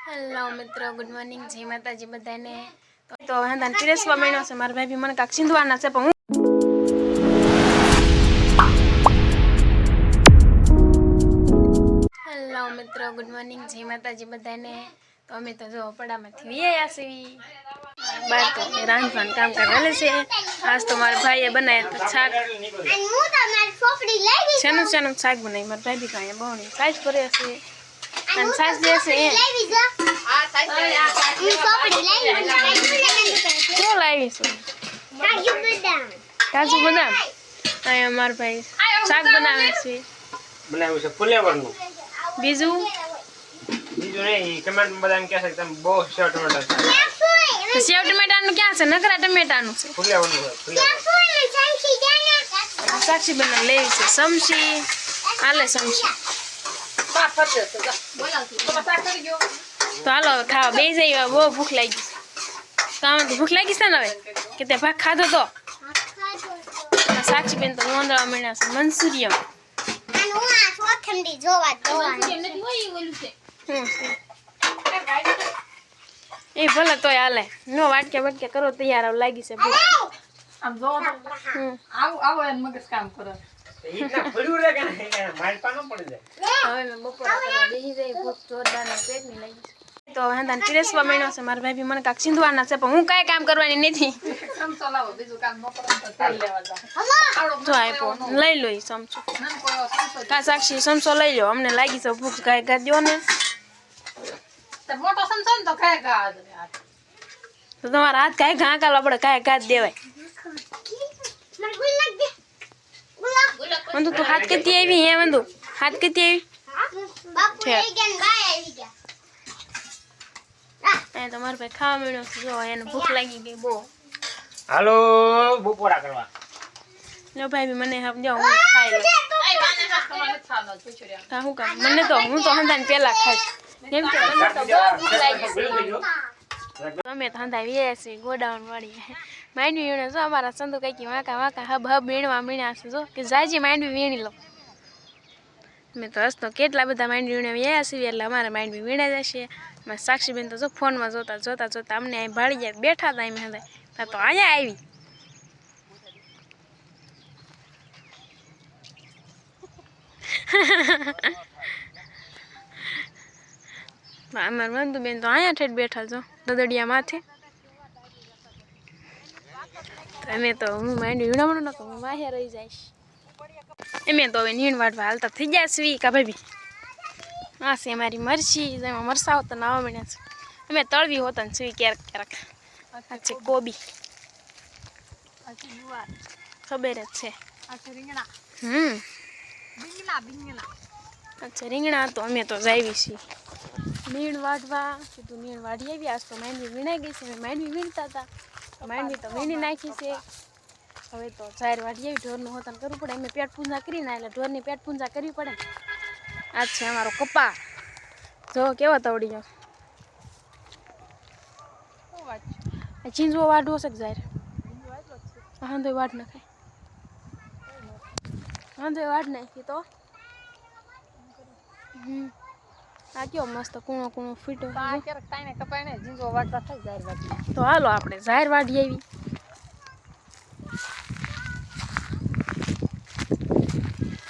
Hello मित्रों, good morning, जय माताजी बधाने। तो हंदान पीरसवा मळ्यो छे। मारा भाभी મને કાક સિંધવાના છે પણ हेलो मित्रों, गुड मॉर्निंग, जय माताजी बधाने। तो अमे तो जो पड़ामांथी वीआया छीवी बार तो रांधવાનું કામ કરવાલે છે। आज तो मारा भाईए बनाया तो શાક અને હું તો મારી ફોફડી લઈ ગઈ છે। શેનું શાક બનાવી મારા ભાભી કાંઈ બહુની સાઈઝ કરે છે અને સાઈઝ દે છે લઈ જો આ સાઈઝ હું ફોફડી લઈ ગઈ શું લાવી છે કાજુ બદામ આ મારા ભાઈ શાક બનાવે છે ફુલેવરનું બીજું નહીં ટમેટા બદામ કે છે તમે બહુ સેવ ટમેટા તો સેવ ટમેટાનું ક્યાં છે નકરા ટમેટાનું છે ફુલેવરનું સાક્ષી બનાવ લેવી છે સમસી આલે સમસી તો હાલો ખાવા બે જઈએ બહુ ભૂખ લાગી કામ ભૂખ લાગી છે ને હવે કે તે ભાગ ખાધો તો સાક્ષી બેન તો નોંધવા મળ્યા છે મંચુરિયમ એ ભલે તોય હાલે નો વાટકે વાટકે કરો તૈયાર લાગી છે ભૂખ આમ જો આવો એમ મગજ કામ કરે ઈના પડ્યું રે કે માલપા ન પડી જાય હવે મે બપોર કરવા બેહી જાય ભૂખ જોરદાર ને પેટ ની લાગી છે તો હંદાન પીરસવા મળ્યો છે મારા ભાભી મને કાક સિંધવાના છે પણ હું કાઈ કામ કરવાની નથી સમસો લાવો બીજું કામ ન કરો તો તેલ લેવા જાવ જો આપ્યો લઈ લો ઈ સમસો કા સાક્ષી સમસો લઈ લો અમને લાગી છે ભૂખ કાઈ ગા દ્યો ને તે મોટો સમસો ને તો ખાય ગા તો તમારા હાથ કાઈ ઘા કાલો આપણે કાઈ ગા દેવાય વંદુ તું હાથ કેતી આવી હે વંદુ હાથ કેતી આવી બાપુ લઈ ગયા ને બાય આવી ગયા આ તમાર ભાઈ ખાવા મળ્યો છે જો એને ભૂખ લાગી ગઈ બહુ હાલો બપોરા કરવા લો ભાઈ મને સમજો હું ખાઈ લઉં એ બાને હા તમારે ખાવાનો પૂછ્યો કા હું કામ મને તો હું તો હંદાન પેલા ખાઈશ કેમ કે મને તો બહુ ભૂખ લાગી છે અમે તો હંદા વીએ છે ગોડાઉન વાળી માંડવી વીણે જો અમારા સંદુ કઈ વાંકા વાંકા હબ હબ વીણવા મીણ્યા છે જો કે જાજી માંડવી વીણી લો મેં તો હસતો કેટલા બધા માંડવી વીણે વ્યા છે એટલે અમારે માંડવી વીણા જશે મારા સાક્ષીબેન તો જો ફોનમાં જોતા જોતા જોતા અમને અહીં ભાળી ગયા બેઠા હતા એમ હતા તો અહીંયા આવી અમાર વંદુ બેન તો અહીંયા ઠેઠ બેઠા છો દદડિયા માથે અમે તો હું માંડવી વીણામણો નતો હું વાહે રહી જઈશ એમે તો હવે નીણ વાટવા હાલતા થઈ ગયા છે કા ભાભી આ છે મારી મરચી જેમાં મરસા હોતા નાવા મળ્યા છે અમે તળવી હોતા ને સુઈ ક્યારેક ક્યારેક આ છે કોબી ખબર જ છે આ છે રીંગણા બીંગણા અચ્છા રીંગણા તો અમે તો જાવી છીએ નીણ વાટવા કીધું નીણ વાઢી આવી આજ તો માંડવી વીણાઈ ગઈ છે અમે માંડવી વીણતા હતા માંડવી તો વીણી નાખી છે હવે તો જાહેર વાઢી આવી ઢોરનું હોતન કરવું પડે અમે પેટ પૂંજા કરી ના એટલે ઢોરની પેટ પૂંજા કરવી પડે આ છે અમારો કપા જો કેવો તવડી ગયો આ ચીંજવો વાઢવો છે કે જાહેર વાંધો વાઢ નાખાય વાંધો વાઢ નાખી તો આ કેવો મસ્ત કૂણો કૂણો ફીટો આ ક્યારેક તાઈને કપાઈને જીંજો વાટવા થઈ જાય વાટી તો હાલો આપણે જાહેર વાઢી આવી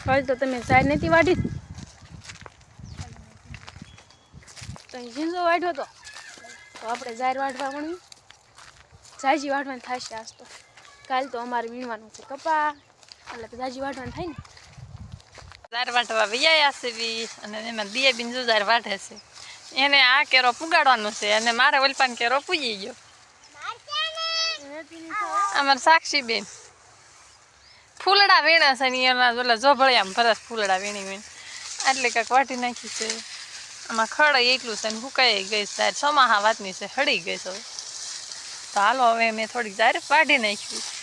હાલ તો તમે જાહેર નથી વાઢી તો જીંજો વાઢ્યો તો આપણે જાહેર વાઢવા પણ જાજી વાઢવાનું થશે આજ તો કાલ તો અમારે વીણવાનું છે કપા એટલે જાજી વાઢવાનું થાય ને જાર વાટવા વિયાયા છે અને એમાં દિયે બિન જાર વાટે છે એને આ કેરો પુગાડવાનો છે અને મારે ઓલપાન કેરો પૂજી ગયો અમાર સાક્ષી બેન ફૂલડા વીણા છે ને એના ઓલા જોભળિયામાં ભરસ ફૂલડા વીણી વીણ એટલે કાંઈક વાટી નાખી છે આમાં ખડ એટલું છે ને હુકાઈ ગઈ જાર સમાહા વાતની છે હળી ગઈ છે તો હાલો હવે મેં થોડીક જાર વાઢી નાખ્યું